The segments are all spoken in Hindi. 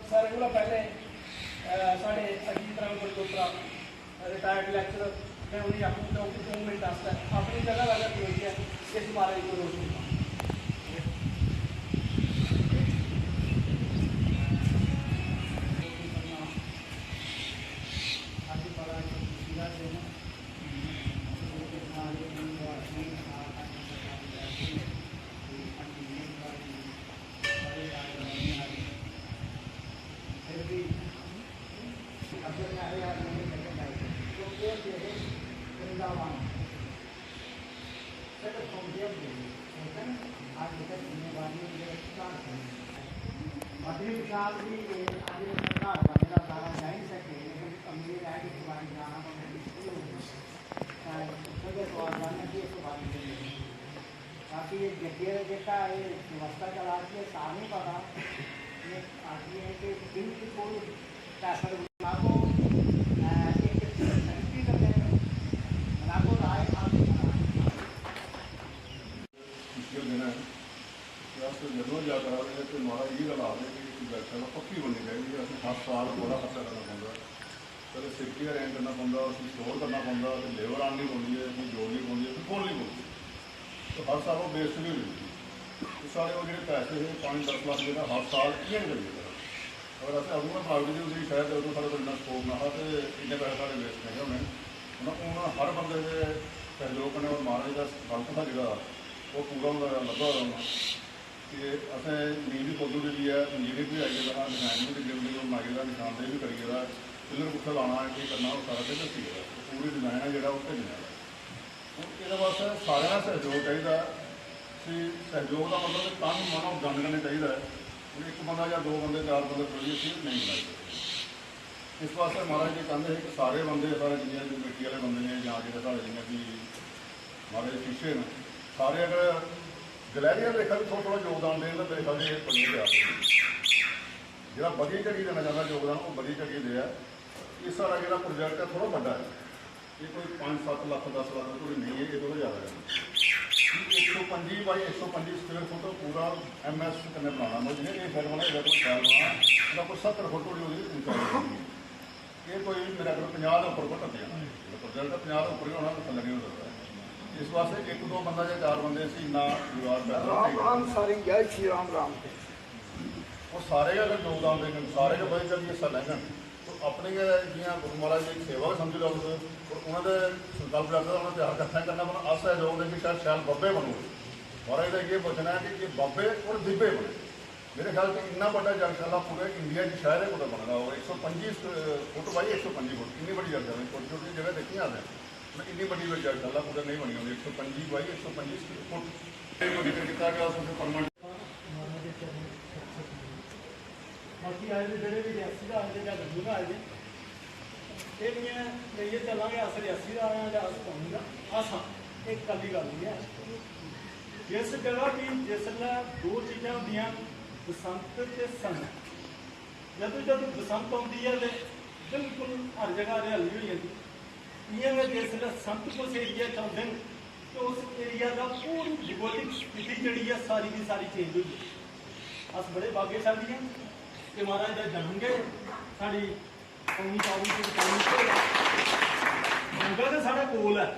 सारे को पहले साढ़े अजीत राम मल्होत्रा रिटायर्ड लैक्चरर मैं उन्हें आखूँ तो 2 मिनट अपनी जगह लगा खलोई है इस बारे को रोशनी मंत्री साहब भी आज सरकार बनेगा सारा जा नहीं सकते लेकिन अमीर है कि तुम्हारी जाना ताकि ये जगह जगह ये व्यवस्था चला के सामने पता ये आती है कि बिल्कुल पैसा लागू जदों याद आ रहे तो माड़ा ये गल आ रही कि गैरसैला पक्की बननी चाहिए असं हर साल बड़ा खर्चा करना पौंदा कदे सिरकी अरेंज करना पौंदा उसमें स्टोर करना पौंदा तो लेबर आनी पौंदी है उसमें जोड़नी पौंदी है खोलनी पौंदी तो हर साल वो वेस्ट भी होती तो सारे वो जो पैसे है 5-10 लाख जो हर साल इं करिए अगर असं अगूँ प्राइवेट जी शायद उदों साढ़े को इन्ना स्कोप ना था तो इन्ने पैसे साढ़े वेस्ट नहीं होने हूँ हर बंदे के सहयोग ने और महाराज का गलत था जो वो पूरा लगा होना कि असें नींव भी खोदू जी है इंजीनियर भी आई गेदा डिजाइन भी डिलीवरी बनाई गेदा निशानदेही भी करी गेदा पिलर कुत्थे लाना है कि करना वो सारा कुछ दसी गेदा पूरी डिजाइन है जो भेजना हूँ ये वास्ते सारे का सहयोग चाहिए कि सहयोग का मतलब तन मन गंद करने चाहिए हूँ एक बंदा या 2 बंदे 4 बंदे थोड़ी चीज़ नहीं बनाई सकते इस वास्ते महाराज जी कहते हैं कि सारे बंदे सारे जिन्हें कमेटी वाले बंदे ने या जो साढ़े जिन्हें भी महाराज शीशे ने सारे अगर गलैरिया लेखा भी थोड़ा थोड़ा योगदान देने मेरे ख्याल से बड़ी जो बड़ी झड़ी देना चाहता योगदान वो बड़ी झड़ी दिया ये सारा जो प्रोजैक्ट है थोड़ा बड़ा है ये कोई 5-7 लाख 10 लाख थोड़ी नहीं है ये तो ज़्यादा है 125 बाई 125 स्क्वेयर फुट पूरा MS कन्ने बनाना मतलब जिन्हें ये फिर बनाया कोई ख्याल बनाना कोई 70 फुट थोड़ी ऊंचाई ये कोई मेरा अगर 50 के उपर को टप जाना प्रोजैक्ट 50 के उपर ही होना थल्ले नहीं हो सकता इस वास्ते 1-2 बंदा या 4 बंदे से इन्ना राम सारी जय श्री राम राम वो सारे अगर योगदान देंगे सारे के बड़े चलिए हिस्सा लेंगे तो अपने जियां गुरु महाराज की सेवा भी समझ लो और उन्होंने संकल्प करता उन्होंने हर कथा करना बना अस सहयोग देंगे शायद शायद बब्बे बनू महाराज का ये वचन है कि बब्बे और दिब्बे बने मेरे ख्याल से इन्ना बड़ा जगशाला पूरे इंडिया की शायद कुछ बनना हो 125 फुट बाई 125 फुट इन्नी बड़ी जगह छोटी छोटी जगह देखी आते हैं इन्नी बड़ी जगशाला पूरा नहीं बनी होगी 125 बाई 125 फुट किया गया उसमें परमानेंट बाकी आए जो भी रियासी का आए या गड्डू का आए ये नहीं लेइए चलांगे अस रियासी का आए या अस कौमी का अस एक कली गल नहीं है जिस जगह की जिसलै 2 चीज़ां होंदियां बसंत ते संत जदों बसंत आती है तो बिल्कुल हर जगह हरियाली हो जाती इं जिसलै संत उस एरिया चलते हैं तो उस एरिया का पूरी भूगोलिक स्थिति जी है सारी की सारी चेंज हुई है अस बड़े भाग्यशाली हैं कि महाराज का जन्म गए साड़ी कौमी गंगा तो साढ़ा कोल है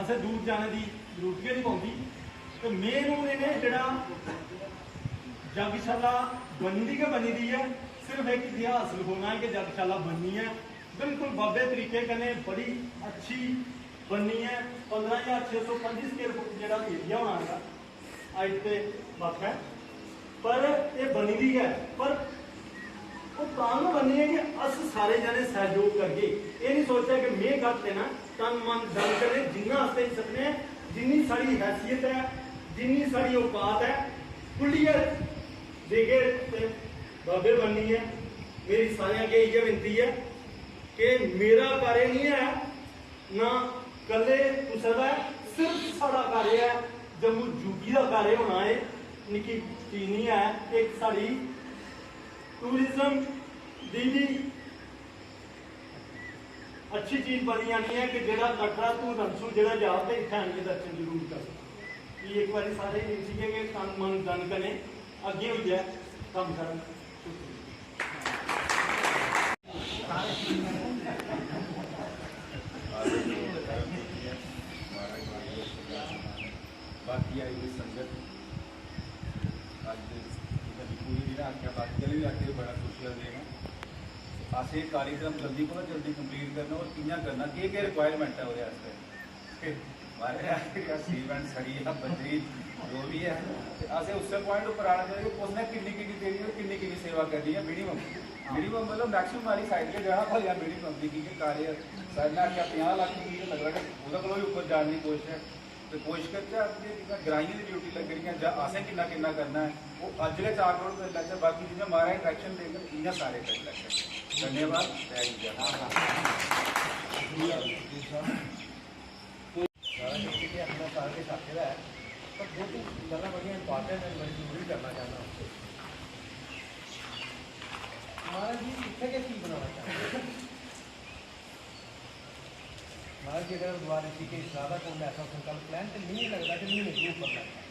असें दूर जाने की जरूरत गै नहीं पौंदी तो मेन हूँ इन्हें जड़ा जगशाला बनी दी बनी दी है सिर्फ एक इतिहास लिखोना है कि जगशाला बनी है बिल्कुल बाबे तरीके कने बड़ी अच्छी बनी है 15,625 स्क्वेयर फुट जो एरिया होना है अज तो वक्त है पर यह बनी दी है पर वो तां बनी है कि अस सारे जने सहयोग करके ये नहीं सोचा कि मैं घट देना तन मन धन करे जिन्ना अस दे सकते हैं जिन्नी साड़ी हैसियत है जिन्नी साड़ी औकात है खुलियर देगे बाबे बननी है मेरी सारे अगे ये विनती है कि मेरा कार्य नहीं है ना कले कुछ का सिर्फ साड़ा कार्य है जम्मू यूपी का कार्य होना है निकी चीज नहीं है एक साड़ी टूरिज्म दी भी अच्छी चीज बनी आनी है कि जो कटरा तू रंसू जो जाते इतने आने दर्शन जरूर कर एक बार सारे तन मन धन कने अगे हो जाए कम कर आर्टिकल भी आके बड़ा खुशी का देना असें कार्यक्रम जल्दी को जल्दी कंप्लीट करना और कि'यां करना केह् रिक्वायरमेंट है ओह्दे आस्तै हमारे सीमेंट सड़िया बजरी जो भी है असें उस्सै पॉइंट उप्पर आना चाहिए उसने किन्नी देनी और किन्नी सेवा करनी है मिनिमम मतलब मैक्सिमम हमारी साइड के जाना भलिया मिनिमम दी की कार्य साइड ने आख्या 50 लाख की लग रहा है ओह्दे कोलों भी उप्पर जाने की कोशिश है तो कोशिश करते अपनी ग्राइयां की ड्यूटी लग रही जां असें किन्ना करना है वो अज्जले 4 करोड़ कर लैचे बाकी जि'यां मारा इंट्रैक्शन देकर इ'यां सारे कर लैचे धन्यवाद अपना सारे के साथ है पर दो तीन गल्लां बड़ियां इंपॉर्टेंट है मैं जरूरी करना चाहता हूँ महाराज जी इतने के चीज बनाना चाहते हैं महाराज जी अगर द्वारा इसी के इरादा को ऐसा संकल्प प्लान तो नहीं लगता कि नहीं इम्प्रूव करना है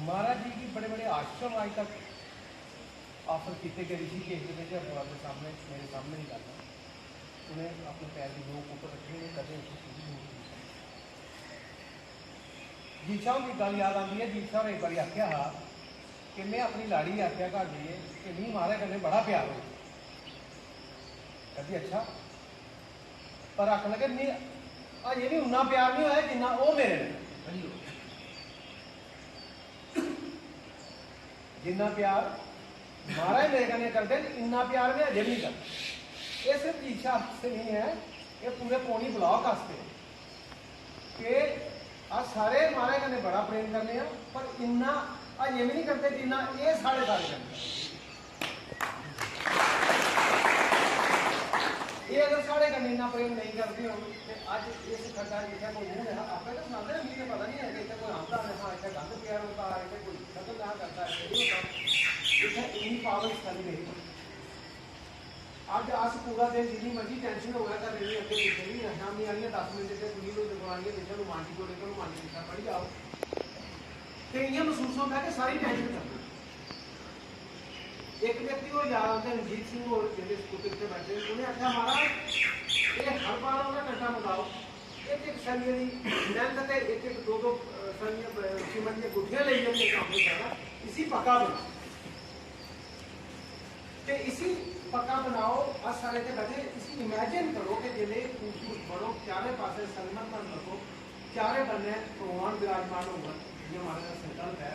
महाराज जी की बड़े बड़े आश्रम आज तक ऑफर किए गए ऋषिकेश के आपके सामने मेरे सामने ही करना उन्हें अपने पैर की नोक ऊपर रखने में कदे जी साहब की गल याद आती है जी साहब एक बार आख्या हा कि मैं अपनी लाड़ी आख्या घर जाइए कि नहीं मारे कन्नै बड़ा प्यार हो कभी अच्छा पर आखन लगे नहीं अजे भी उन्ना प्यार नहीं होया जिन्ना वो मेरे ने जिन्ना प्यार महाराज मेरे कन्नै करते इन्ना प्यार में अजे नहीं करता ये सिर्फ इच्छा से नहीं है ये पूरे पौनी ब्लॉक आस्ते कि आज सारे महाराज कन्नै बड़ा प्रेम करने हैं पर इन्ना अजे भी नहीं करते जिन्ना ये सारे करते ये अगर साढ़े कन्नै इन्ना प्रेम नहीं करते हो तो अज इस खड्डा जितना कोई मुंह है आपे तो सुनाते हैं मुझे पता नहीं है कि इतना कोई आता है हाँ इतना गंद प्यार होता है इतना कोई खत्म ना करता है इतना इन्नी पावर स्थली नहीं अज अस पूरा दिन जितनी मर्जी टेंशन होगा कर रही अगे पीछे भी शाम आ रही 10 मिनट से कुड़ी को आनी है देखो मांडी को लेकर मांडी लिखा पढ़ी जाओ तो इं महसूस होता है कि सारी टेंशन कर एक व्यक्ति को याद आते रंजीत सिंह और जिहड़े स्कूटर से बैठे उन्हें आख्या महाराज ये हर बार उन्हें घंटा मंगाओ एक सरिये की लेंथ से एक दो सरिये सीमेंट की गुठियां ले जाइए काम नहीं करना इसी पक्का बनाओ तो इसी पक्का बनाओ आज सारे के बैठे इसी इमेजिन करो कि जिले खूबसूरत बड़ो चारे पासे सलमत बन रखो चारे बने भगवान विराजमान होगा ये हमारे संकल्प है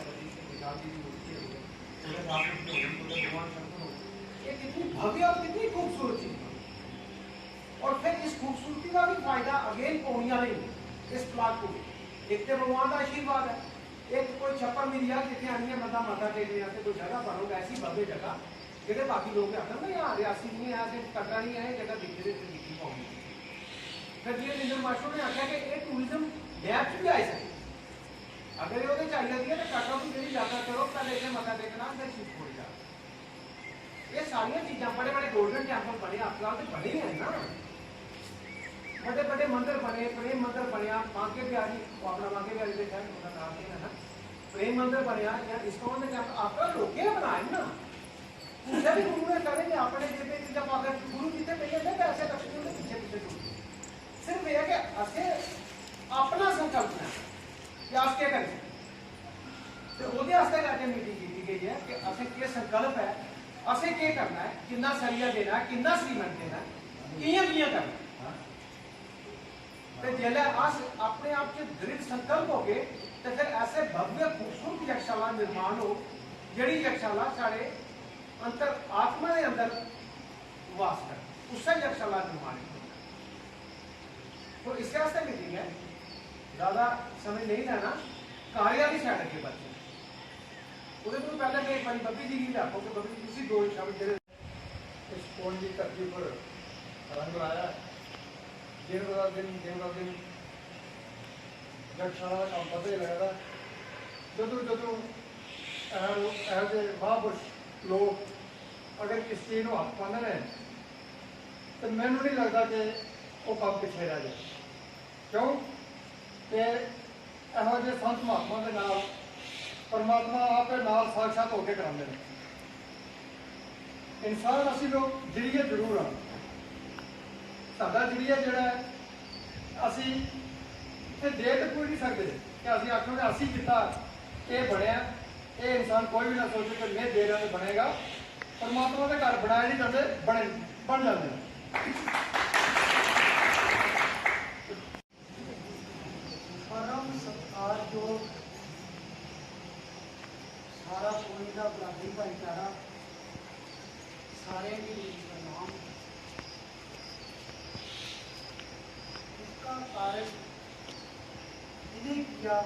भगवान शंकर हो ये कितनी भव्य और कितनी खूबसूरत चीज और फिर इस खूबसूरती का भी फायदा अगेन पौनिया नहीं इस प्लाट को एक तो भगवान का आशीर्वाद है एक कोई छप्पर मिल गया जितने आनी है बंदा माता टेकने कोई जगह बनोगे ऐसी भव्य जगह जेडे बाकी लोग आखिर ना यार रियासी नहीं है कटरा नहीं है जगह दिखी दिखी पाऊंगी फिर जी निजम मास्टर ने आख्या कि ये टूरिज्म लैब च भी आई सकती अगर ये चाहिए है तो कटरा की जी यात्रा करो पहले इतने मथा टेकना फिर चीज छोड़ जा ये सारिया चीज़ा बड़े बड़े गोल्डन टेम्पल बने अफगान तो बने ही है ना बड़े बड़े मंदिर बने प्रेम मंदिर बनया बांके बिहारी अपना बांके बिहारी देखा है ना प्रेम मंदिर बनया या इस्कॉन ने आपका लोग बनाए ना पूछा भी गुरु ने करेंगे अपने जेबे जब अगर गुरु कितने पहले थे पैसे रखते होंगे पीछे पीछे छूटते सिर्फ यह कि असे अपना संकल्प है कि अस क्या करें तो ਉਹਦੇ वास्ते करके मीटिंग की गई है कि असे क्या संकल्प है असे क्या करना है कितना सरिया देना है कितना सीमेंट देना है कियां कियां करना तो जेले अस अपने आप से दृढ़ संकल्प हो गए तो फिर ऐसे भव्य खूबसूरत यक्षशाला निर्माण हो जड़ी यक्षशाला साढ़े अंतर आत्मा के अंदर वास कर उससे यक्षशाला निर्माण तो इसके वास्ते मीटिंग है ज्यादा समय नहीं लेना कार्य की साइड के बच्चे उन्हें तो पहले मैं एक बार बब्बी जी की आखो कि बब्बी जी उसी दो शब्द जो इस कौन की धरती पर रंग लाया दिन यक्षशाला का काम पता ही लगता जो महापुरुष लोग अगर किस चीज़ को हाथ पाते हैं तो मैनू नहीं लगता कि वो काम पिछले रह जाए क्यों कि यहो जे संत महात्मा के नाल परमात्मा आप नाल साक्षात होकर कराते हैं इंसान असी लोग जरिए जरूर हाँ साडा जरिया जोड़ा असी दे तो कोई नहीं सकते कि असी आखो कि असी किता ये बनया ये इंसान कोई भी ना सोचे कि मैं दे रहा बनेगा। परमात्मा के घर बनाए नहीं जाते, बन जाते। परम सत्कार जो सारा कोई का बराबरी भाईचारा सारे की रीत का नाम, इसका कारण इन्हें किया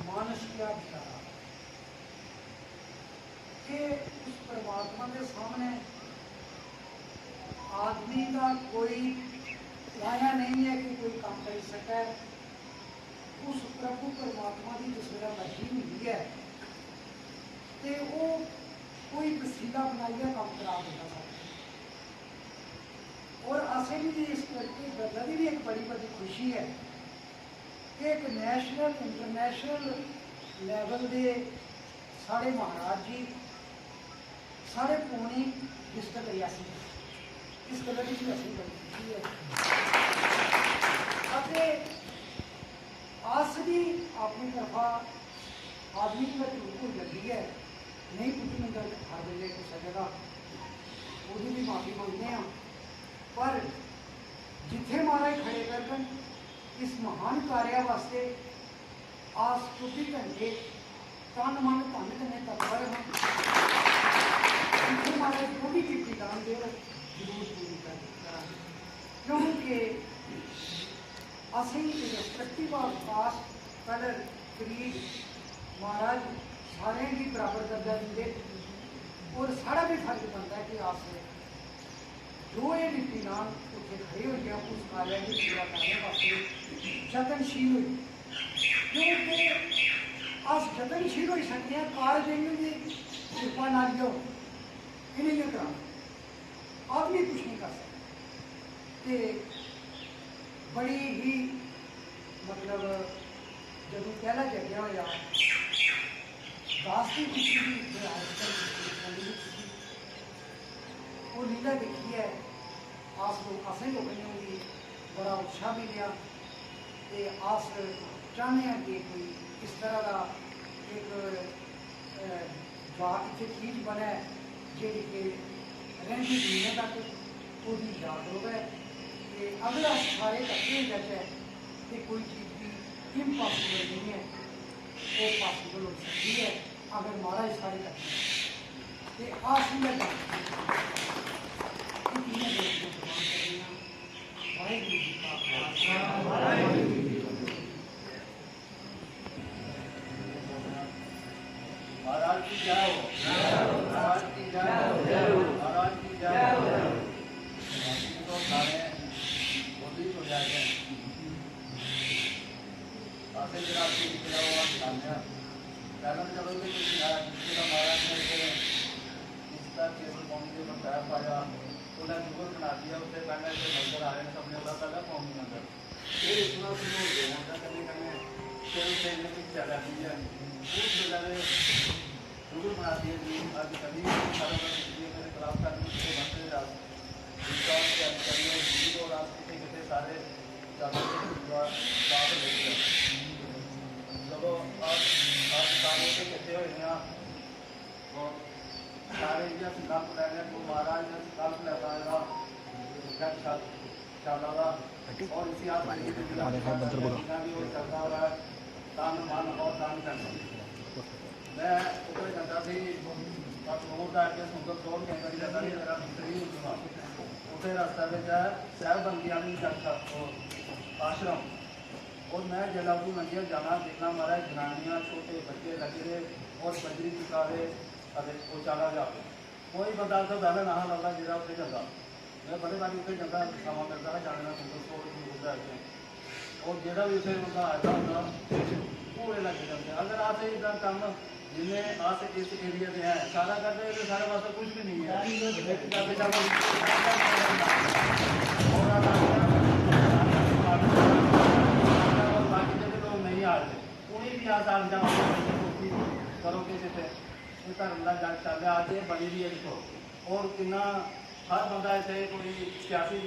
मानस किया बेचारा कि उस परमात्मा के सामने आदमी का कोई लाया नहीं है कि कोई काम कर सके। उस प्रभु परमात्मा की जिस वेला मर्जी मिली है तो वो कोई वसीला बनाइए काम करा देता है। और असें भी इस करके गल्ला की भी एक बड़ी बड़ी खुशी है कि एक नेशनल इंटरनेशनल लेवल के साढ़े महाराज जी साढ़े पौनी डिस्ट्रिक्ट रियासी इस गल्ला की भी असें बड़ी खुशी है। आस भी अपनी तरफा आदमी की जरूरत हो जाती है, नहीं कुछ नहीं गल हर वेले किसी जगह वो भी माफी मांगते हैं। पर जिथे महाराज खड़े कर इस महान कार्य वास्ते आस 24 घंटे तन मन धन कन्नै तत्पर हैं। जिथे महाराज जो भी कीर्ति दान दे जरूर पूरी करा, क्योंकि असी respective of caste colour creed महाराज सारे ही बराबर दर्जा देंगे। और सारा भी फर्ज बनता है कि अस जो ये नीतिनान उत्थे खड़े हो गया उस कार्य को पूरा करने वास्ते जतनशील हो, क्योंकि अस जतनशील हो सकते हैं कार्य की कृपा ना जो इन्हें करा आदमी कुछ नहीं कर सकते। बड़ी ही मतलब जब पहला जगह होया दास की खुशी भी वो लीला देखी है। आस लोग असें लोगों ने भी बड़ा उत्साह भी लिया तो आस चाहते हैं कि कोई इस तरह का एक इतने चीज बने जी कि रही दुनिया तक वो याद होगा। अगर आप सारे इकट्ठे हो जाते तो कोई चीज़ भी इम्पॉसिबल नहीं है, वो पॉसिबल हो सकती है अगर महाराज सारे इकट्ठे आस वाहिगुरू जी का खालसा। महाराज की जय हो, महाराज की जय हो, महाराज की जय हो। तो सारे बोली तो जाए आसे जरा आपकी निकला हुआ सामने पहले चलो कि महाराज ने इसका केवल कौन से बताया पाया उन्हें जुगल बना दिया। उससे पहले जो मंदिर आए सबने बोला पहले कौन मंदिर फिर इतना होता करने करने फिर उसे चला दिया उस जगह जुगल बना दिया जी। आज कभी मेरे खिलाफ करने के बनते सारे चलो आज सालों से कहते हुए सारे इंडिया संकल्प ले रहे तो महाराज ने संकल्प लगाएगा चला और इसी आप चलता रहा दान मान और दान करना। मैं ऊपर करता थी सुंदर तौर के जाता नहीं मेरा दूसरी उसे रास्ता में शहर बंदियां आश्रम और मैं जलालपुर मंदिर जाना देखना हमारा जनानियाँ छोटे बच्चे लगे रहे और बजरी चुका रहे अरे वो चला जाते कोई बंदा तो पहले ना लगता जरा उत्ते जाता मैं बड़े बारी उत्ते जाता समा करता है जाने का और जोड़ा भी उसे बंदा आता होगा पूरे लग जाते। अगर आप इतना काम जिन्हें आज इस एरिया में है सारा कर रहे हैं सारे वास्ते कुछ भी नहीं है। बाकी जगह लोग नहीं आ रहे उन्हें भी आज आ करो किसी से धर्म का जंग चल रहा आज बनी भी है देखो और कितना हर बंदा ऐसे कोई सियासी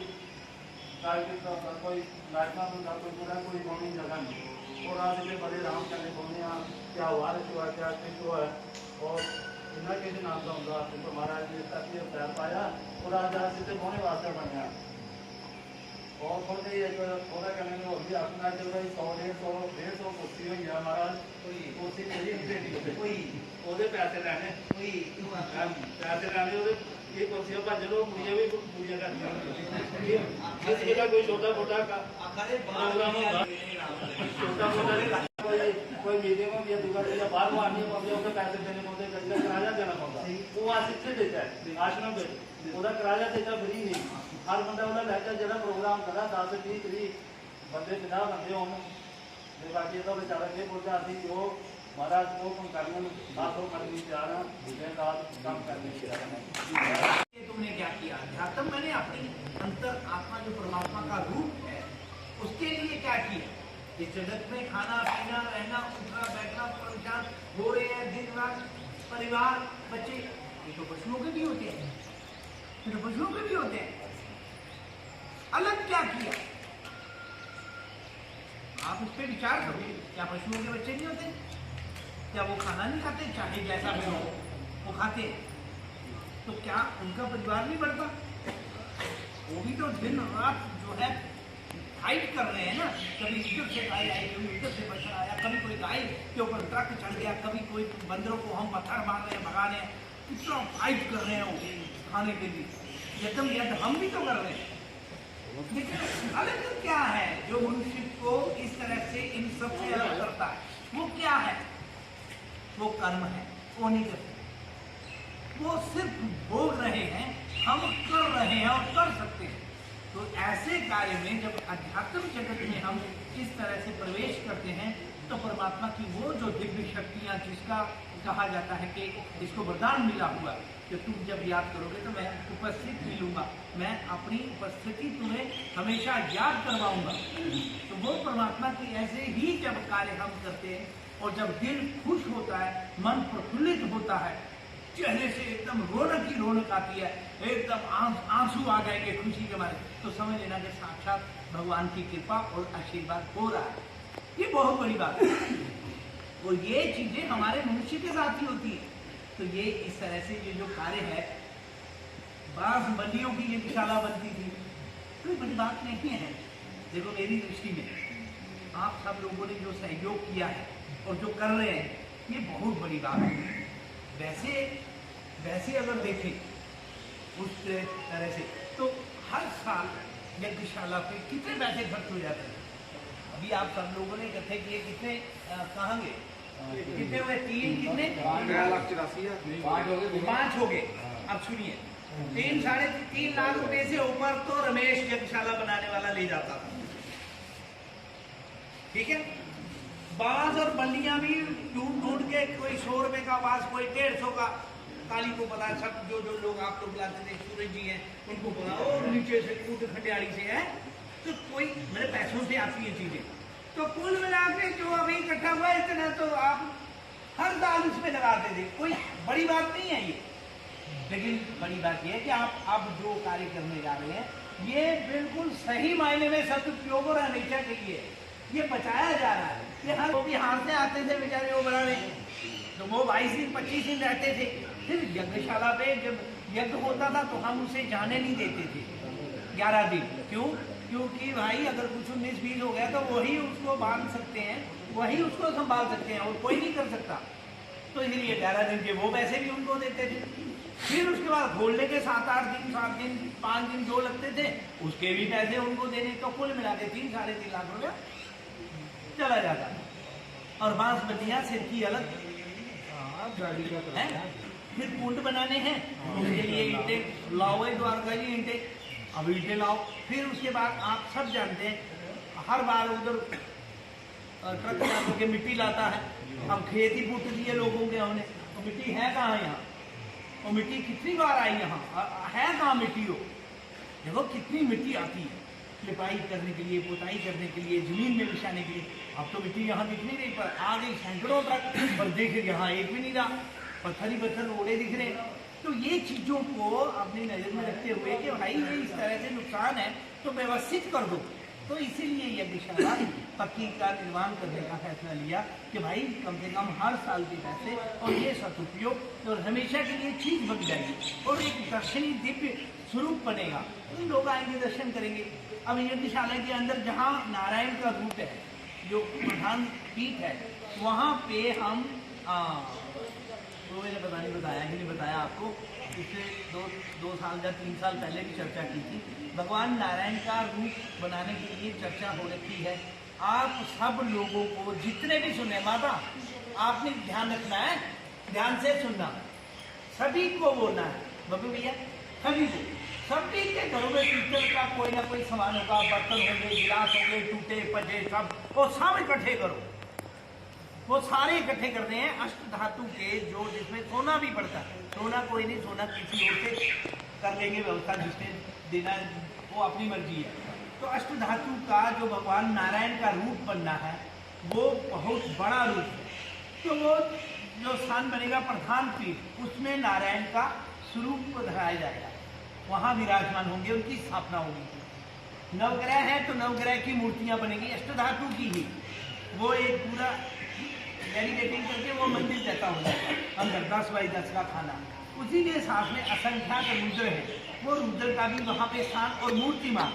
कोई महकमा होगा कोई पूरा कोई कौमी जगह नहीं और आज इतने बड़े राम कहने बोलने क्या हुआ क्या किस है और इन्ना किसी नाम का होगा तो महाराज ने तक पैर पाया और आज इतने बोने वास्ते बनया और थोड़े एक थोड़ा कहने में और भी अपना चल रही 100 150 कुर्सी हुई है महाराज कुर्सी मेरी बेटी कोई ਉਹਦੇ ਪੈਸੇ ਲੈਣੇ ਕੋਈ ਪੈਸੇ ਲੈਣੇ ਉਹਦੇ ਇਹ ਕੁਰਸੀਆਂ ਭੱਜ ਲੋ ਕੁੜੀਆਂ ਵੀ ਪੂਰੀਆਂ ਕਰਦੀਆਂ ਇਸ ਜਗ੍ਹਾ ਕੋਈ ਛੋਟਾ ਮੋਟਾ ਆਖਰੇ ਪ੍ਰੋਗਰਾਮ ਹੁੰਦਾ ਛੋਟਾ ਮੋਟਾ ਕੋਈ ਮੀਡੀਅਮ ਜਾਂ ਦੁਕਾਨ ਜਾਂ ਬਾਹਰ ਮਾਰਨੀ ਪਉਂਦੇ ਉਹਦੇ ਪੈਸੇ ਦੇਣੇ ਪਉਂਦੇ ਗੱਡਾ ਕਿਰਾਇਆ ਦੇਣਾ ਪਉਂਦਾ ਉਹ ਆਸਿੱਥੇ ਦੇਤਾ ਹੈ ਆਸ਼ਰਮ ਵਿੱਚ ਉਹਦਾ ਕਿਰਾਇਆ ਦੇਤਾ ਫਰੀ ਨਹੀਂ ਹਰ ਬੰਦਾ ਉਹਦਾ ਲੈ ਕੇ ਜਿਹੜਾ ਪ੍ਰੋਗਰਾਮ ਕਰਦਾ 10 20 30 ਬੰਦੇ 50 ਬੰਦੇ ਹੋਣ ਤੇ ਬਾਕੀ ਇਹਦਾ ਵਿਚਾਰਾ ਇਹ ਬੋਲਦਾ ਅਸੀਂ ਉਹ महाराज को हम करने में बातों करने जा रहे हैं दूसरे साथ काम करने जा रहे हैं। ये तुमने क्या किया अध्यात्म मैंने अपनी अंतर आत्मा जो परमात्मा का रूप है उसके लिए क्या किया इस जगत में खाना पीना रहना उठना बैठना परेशान हो रहे हैं दिन रात परिवार बच्चे ये तो पशुओं के भी होते हैं ये तो पशुओं के भी होते हैं अलग क्या किया आप उस पर विचार करो क्या पशुओं के बच्चे नहीं होते क्या वो खाना नहीं खाते चाहे जैसा भी हो वो खाते तो क्या उनका परिवार नहीं बढ़ता वो भी तो दिन रात जो है फाइट कर रहे हैं ना कभी इधर से गाय आई कभी उधर से बच्चा आया कभी कोई गाय के ऊपर ट्रक चढ़ गया कभी कोई बंदरों को हम पत्थर मार रहे हैं भगा रहे हैं कितना फाइट कर रहे हैं वो खाने के लिए यदम यद हम भी तो कर रहे हैं लेकिन अलग क्या है जो मनुष्य को इस तरह से इन सबसे अलग करता है वो क्या है वो कर्म है वो नहीं करते वो सिर्फ भोग रहे हैं हम कर रहे हैं और कर सकते हैं तो ऐसे कार्य में जब अध्यात्म जगत में हम इस तरह से प्रवेश करते हैं तो परमात्मा की वो जो दिव्य शक्तियाँ जिसका कहा जाता है कि इसको वरदान मिला हुआ कि तुम जब याद करोगे तो मैं उपस्थित मिलूंगा मैं अपनी उपस्थिति तुम्हें हमेशा याद करवाऊंगा तो वो परमात्मा की ऐसे ही जब कार्य हम करते हैं और जब दिल खुश होता है मन प्रफुल्लित होता है चेहरे से एकदम रौनक ही रौनक आती है एकदम आंसू आ जाएंगे खुशी के मारे तो समझ लेना कि साक्षात भगवान की कृपा और आशीर्वाद हो रहा है ये बहुत बड़ी बात है और ये चीजें हमारे मनुष्य के साथ ही होती है तो ये इस तरह से ये जो कार्य है बांस बल्लियों की ये शाला बनती थी कोई बड़ी बात नहीं है देखो मेरी दृष्टि में आप सब लोगों ने जो सहयोग किया है और जो कर रहे हैं ये बहुत बड़ी बात है वैसे अगर देखें उस तरह से तो हर साल यज्ञशाला पे कितने पैसे खर्च हो जाते हैं अभी आप सब लोगों ने इकट्ठे किए कितने कहाँ गए कितने हुए 3 कितने 5 हो गए अब सुनिए 3 साढ़े 3 लाख रुपए से ऊपर तो रमेश यज्ञशाला बनाने वाला ले जाता था ठीक है बांस और बल्लियां भी ढूंढ के कोई 100 रुपए का बांस कोई 150 का काली को पता सब जो लोग आप लोग बुलाते थे सूरज जी हैं उनको पता और नीचे से कूद खंडियाली से है तो कोई मेरे पैसों से आती है चीजें तो कुल मिला के जो अभी इकट्ठा हुआ है इतना तो आप हर साल उसमें लगाते थे कोई बड़ी बात नहीं है ये लेकिन बड़ी बात यह है कि आप अब जो कार्य करने जा रहे हैं ये बिल्कुल सही मायने में सदुपयोग और हमेशा के लिए ये बचाया जा रहा है कि हर वो भी हाथ से आते थे बेचारे वो बना रहे तो वो 22 दिन 25 दिन रहते थे फिर यज्ञशाला पे जब यज्ञ होता था तो हम उसे जाने नहीं देते थे 11 दिन क्योंकि भाई अगर कुछ 19-20 हो गया तो वही उसको बांध सकते हैं वही उसको संभाल सकते हैं और कोई नहीं कर सकता तो इसलिए 11 दिन के वो पैसे भी उनको देते थे फिर उसके बाद खोलने के 7-8 दिन 7 दिन 5 दिन जो लगते थे उसके भी पैसे उनको देने तो कुल मिला के 3 साढ़े 3 लाख रुपया चला जाता है और बांस बल्लियां सिर की अलग है फिर कुंड बनाने हैं उसके लिए ईंटें लाओ द्वारका जी ईंटें अब ईंटें लाओ फिर उसके बाद आप सब जानते हैं हर बार उधर ट्रक चला के मिट्टी लाता है अब खेत ही पुट दिए लोगों के हमने तो मिट्टी है कहाँ यहाँ और मिट्टी कितनी बार आई यहाँ है कहाँ मिट्टी हो देखो कितनी मिट्टी आती है लिपाई करने के लिए पुताई करने के लिए जमीन में बिछाने के लिए अब तो मिट्टी यहाँ दिख नहीं रही पर आ गई सैकड़ों ट्रक पर देख यहाँ एक भी नहीं रहा पत्थर ही पत्थर रोड़े दिख रहे तो ये चीजों को अपनी नजर में रखते हुए कि भाई ये इस तरह से नुकसान है तो व्यवस्थित कर दो तो इसीलिए यज्ञशाला पक्की का निर्माण करने का फैसला लिया कि भाई कम से कम हर साल के पैसे और ये सदुपयोग और हमेशा के लिए चीज बन जाएगी और एक दर्शनीय दिव्य स्वरूप बनेगा। तो लोग आएंगे, दर्शन करेंगे। अब यज्ञशाला के अंदर जहाँ नारायण का रूप है, जो प्रधान पीठ है, वहाँ पे हम तो मैंने पता नहीं बताया कि नहीं बताया आपको, इससे दो साल या 3 साल पहले भी चर्चा की थी। भगवान नारायण का रूप बनाने के लिए चर्चा हो रखी है। आप सब लोगों को जितने भी सुने, माता आपने ध्यान रखना है, ध्यान से सुनना, सभी को बोलना है बब्बू भैया, सभी को, सभी के घरों में पीतल का कोई ना कोई सामान होगा, बर्तन होंगे, गिलास होंगे, टूटे पटे सब, वो सब इकट्ठे करो। वो सारे इकट्ठे करते हैं अष्ट धातु के, जो जिसमें सोना भी पड़ता है। सोना कोई नहीं, सोना किसी और से कर लेंगे व्यवस्था, जिसने देना वो अपनी मर्जी है। तो अष्ट धातु का जो भगवान नारायण का रूप बनना है, वो बहुत बड़ा रूप है। तो वो जो स्थान बनेगा प्रधान पीठ, उसमें नारायण का स्वरूप धराया जाएगा, वहाँ विराजमान होंगे, उनकी स्थापना होगी। नवग्रह है तो नवग्रह की मूर्तियाँ बनेगी अष्ट धातु की ही। वो एक पूरा डेडिकेटिंग करके वो मंदिर जैसा हो जाएगा, अंदर 10x10 का खाना। उसी के साथ में असंख्यात रुद्र है, वो रुद्र का भी वहाँ पे स्थान और मूर्तिमान।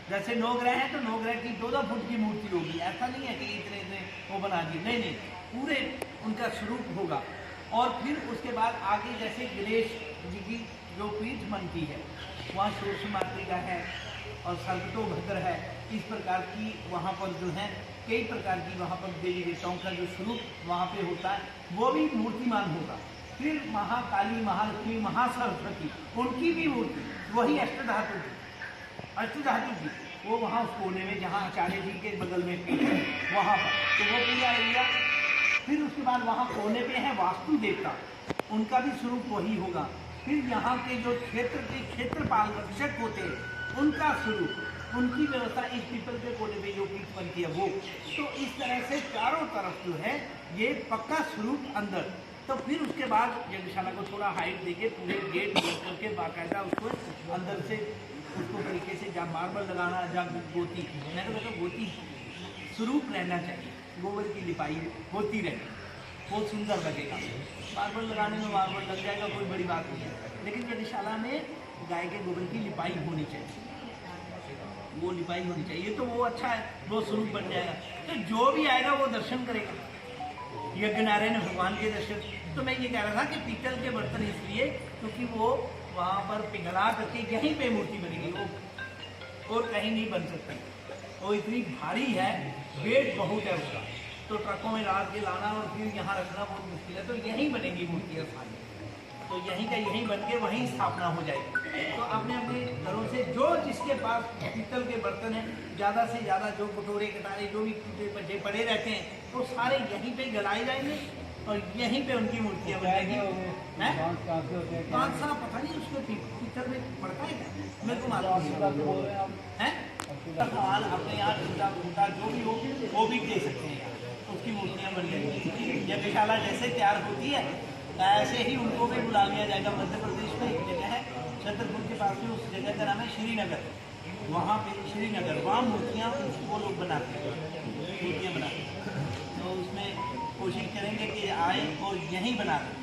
जैसे 9 ग्रह है तो 9 ग्रह की 2-2 फुट की मूर्ति होगी। ऐसा नहीं है कि इतने वो बना दिए, नहीं, पूरे उनका स्वरूप होगा। और फिर उसके बाद आगे जैसे गणेश जी की जो पीठ बनती है, वहाँ षोडशी मातृका है और सर्वतोभद्र है। इस प्रकार की वहाँ पर जो है कई प्रकार की वहाँ पर देवी देवताओं का जो स्वरूप वहाँ पे होता है, वो भी मूर्तिमान होगा। फिर महाकाली, महालक्ष्मी, महासरस्वती, उनकी भी मूर्ति वही अष्टधातु की, वो वहाँ उस कोने में जहाँ आचार्य जी के बगल में वहाँ पर, तो वो पूरा एरिया। फिर उसके बाद वहाँ कोने पे है वास्तु देवता, उनका भी स्वरूप वही होगा। फिर यहाँ के जो क्षेत्रपाल रक्षक होते हैं, उनका स्वरूप, उनकी व्यवस्था इस पीपल के कोने पे जो पीठ बनती है वो। तो इस तरह से चारों तरफ जो है ये पक्का स्वरूप अंदर। तो फिर उसके बाद यज्ञशाला को थोड़ा हाइट देके पूरे गेट करके बाकायदा उसको अंदर से उसको तरीके से जहाँ मार्बल लगाना, जहाँ गोती, मैंने तो गोती स्वरूप रहना चाहिए, गोबर की लिपाई होती रहे, बहुत सुंदर लगेगा। मार्बल लगाने में मार्बल लग जाएगा, कोई बड़ी बात नहीं है, लेकिन यज्ञशाला में गाय के गोबर की लिपाई होनी चाहिए, वो लिपाई होनी चाहिए। तो वो अच्छा है, वो स्वरूप बन जाएगा। तो जो भी आएगा वो दर्शन करेगा, यज्ञ नारायण भगवान के दर्शन। तो मैं ये कह रहा था कि पीतल के बर्तन इसलिए क्योंकि वो वहाँ पर पिघला करके यहीं पे मूर्ति बनेगी, वो और कहीं नहीं बन सकती। वो इतनी भारी है, वेट बहुत है उसका, तो ट्रकों में लाद के लाना और फिर यहाँ रखना बहुत मुश्किल है। तो यहीं बनेगी मूर्ति स्थान, तो यहीं का यहीं बन के वहीं स्थापना हो जाएगी। तो आपने अपने घरों से जो जिसके पास पीतल के बर्तन हैं, ज़्यादा से ज़्यादा जो कटोरे कटारे जो भी टूटे पटे पड़े रहते हैं, तो सारे यहीं पे जलाए जाएंगे और यहीं पे उनकी मूर्तियाँ बनेगी। कांसा पता नहीं उसको पीतल में पड़ता है क्या, मेरे को मालूम है। सवाल अपने यहाँ टूटा फूटा जो भी हो वो भी दे सकते हैं, उसकी मूर्तियाँ बन जाएंगी। यज्ञशाला जैसे तैयार होती है ऐसे ही उनको भी बुला लिया जाएगा। मध्य प्रदेश में एक जगह है छतरपुर के पास में, उस जगह का नाम है श्रीनगर। वहाँ पे श्रीनगर, वहाँ मूर्तियाँ वो लोग बनाते हैं, मूर्तियाँ बनाते हैं। तो उसमें कोशिश करेंगे कि आए और यहीं बना दें,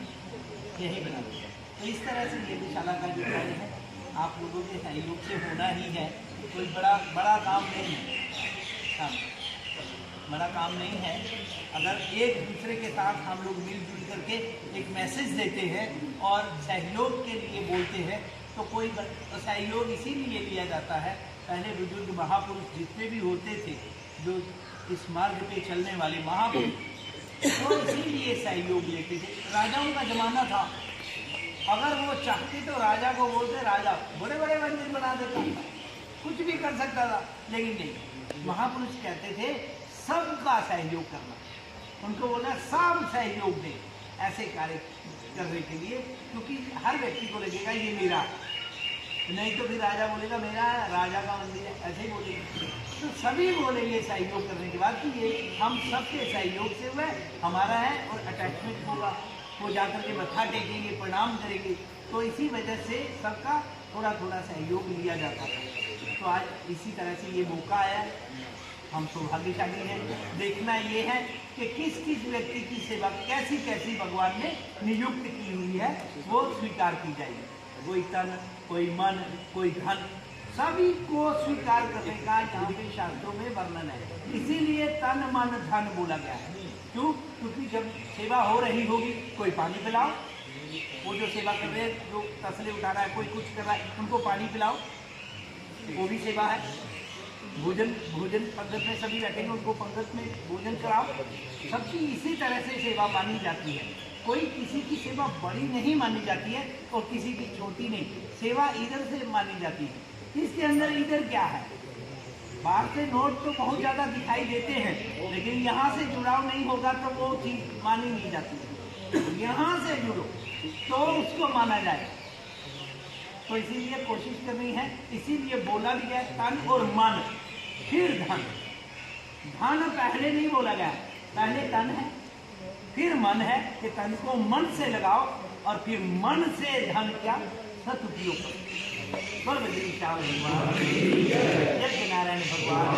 यहीं बना दें। तो इस तरह से यज्ञशाला का जो कार्य है आप लोगों के सहयोग से होना ही है। कोई बड़ा काम नहीं है, हाँ, बड़ा काम नहीं है। अगर एक दूसरे के साथ हम लोग मिलजुल करके एक मैसेज देते हैं और सहयोग के लिए बोलते हैं, तो कोई सहयोग इसीलिए लिया जाता है। पहले बुजुर्ग महापुरुष जितने भी होते थे, जो इस मार्ग पे चलने वाले महापुरुष, वो इसीलिए सहयोग लेते थे। राजाओं का जमाना था, अगर वो चाहते तो राजा को बोलते, राजा बड़े बड़े मंदिर बना देता, कुछ भी कर सकता था, लेकिन नहीं, महापुरुष कहते थे सबका सहयोग करना। उनको बोला सब सहयोग दें ऐसे कार्य करने के लिए, क्योंकि हर व्यक्ति को लगेगा ये मेरा, नहीं तो फिर राजा बोलेगा मेरा राजा का मंदिर है, ऐसे ही बोलेंगे। तो सभी बोलेंगे सहयोग करने के बाद कि ये हम सबके सहयोग से हुआ हमारा है, और अटैचमेंट होगा, वो जाकर के मत्था टेकेंगे, प्रणाम करेंगे। तो इसी वजह से सबका थोड़ा थोड़ा सहयोग लिया जाता है। तो आज इसी तरह से ये मौका आया हम सौभाग्यशाली हैं। देखना ये है कि किस किस व्यक्ति की सेवा कैसी कैसी भगवान ने नियुक्त की हुई है, वो स्वीकार की जाएगी। कोई तन, कोई मन, कोई धन, सभी को स्वीकार करने का यहाँ पे शास्त्रों में वर्णन है। इसीलिए तन मन धन बोला गया है। क्यों? क्योंकि जब सेवा हो रही होगी, कोई पानी पिलाओ, वो जो सेवा कर रहे हैं, जो तसले उठा रहा है, कोई कुछ कर रहा है, उनको पानी पिलाओ, वो भी सेवा है। भोजन पंगत में सभी बैठेंगे, उनको पंगत में भोजन कराओ। सबकी इसी तरह से सेवा मानी जाती है। कोई किसी की सेवा बड़ी नहीं मानी जाती है और किसी की छोटी नहीं। सेवा इधर से मानी जाती है। इसके अंदर इधर क्या है? बाहर से नोट तो बहुत ज़्यादा दिखाई देते हैं, लेकिन यहाँ से जुड़ाव नहीं होगा तो वो चीज़ मानी नहीं जाती है। यहाँ से जुड़ो तो उसको माना जाए। तो इसीलिए कोशिश करनी है। इसीलिए बोला भी गया तन और मन, फिर धन। धन पहले नहीं बोला गया, पहले तन है, फिर मन है कि तन को मन से लगाओ और फिर मन से धन क्या सदुपयोग करो। भगवान यज्ञ नारायण भगवान।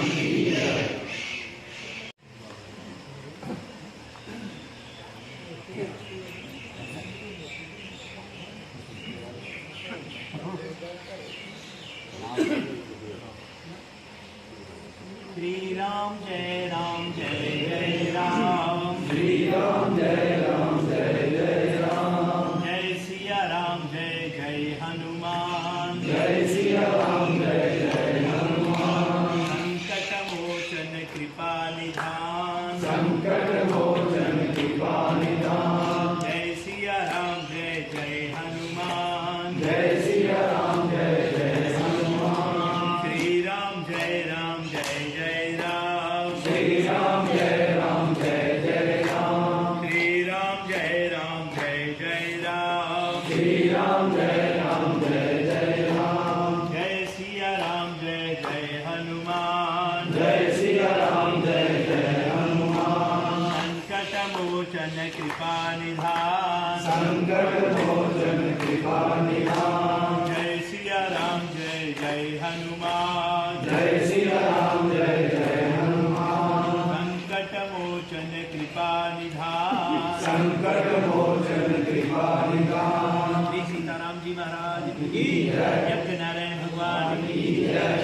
श्री राम जय राम जय जय राम, श्री राम जय राम जय जय राम, जय सिया राम जय जय हनुमान, जय सिया राम जय जय हनुमान, संकट मोचन कृपा निधान, संकट मोचन कृपा निधान, जय सिया राम जय जय हनुमान, जय सिया राम जय जय हनुमान, श्री राम जय राम जय जय राम, श्री राम जय राम जय जय राम, श्री राम जय राम जय जय राम, श्री राम जय राम जय जय राम, जय सिया राम जय जय हनुमान, जय सिया राम जय जय हनुमान, संकट मोचन कृपा निधान, संकट मोचन कृपा निधान, जय सिया राम जय जय हनुमान, जय सिया राम जय जय हनुमान, संकट मोचन कृपा निधान, संकट मोचन कृपा निधान, श्री सीताराम जी महाराज की यज्ञ नारायण भगवान की,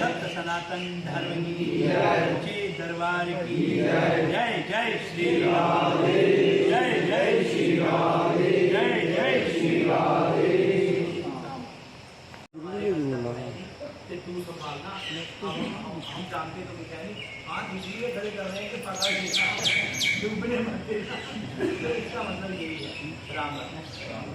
सत्य सनातन धर्म की, सच्चे दरबार की जय। जय श्री राम, जय जय श्री राम, जय जय श्री राम। तू संभालना, हम जानते तो क्या नहीं, हाथ इसलिए खड़े कर रहे हैं कि पता नहीं डूबने मत देना। तो इसका मतलब यही है। राम राम।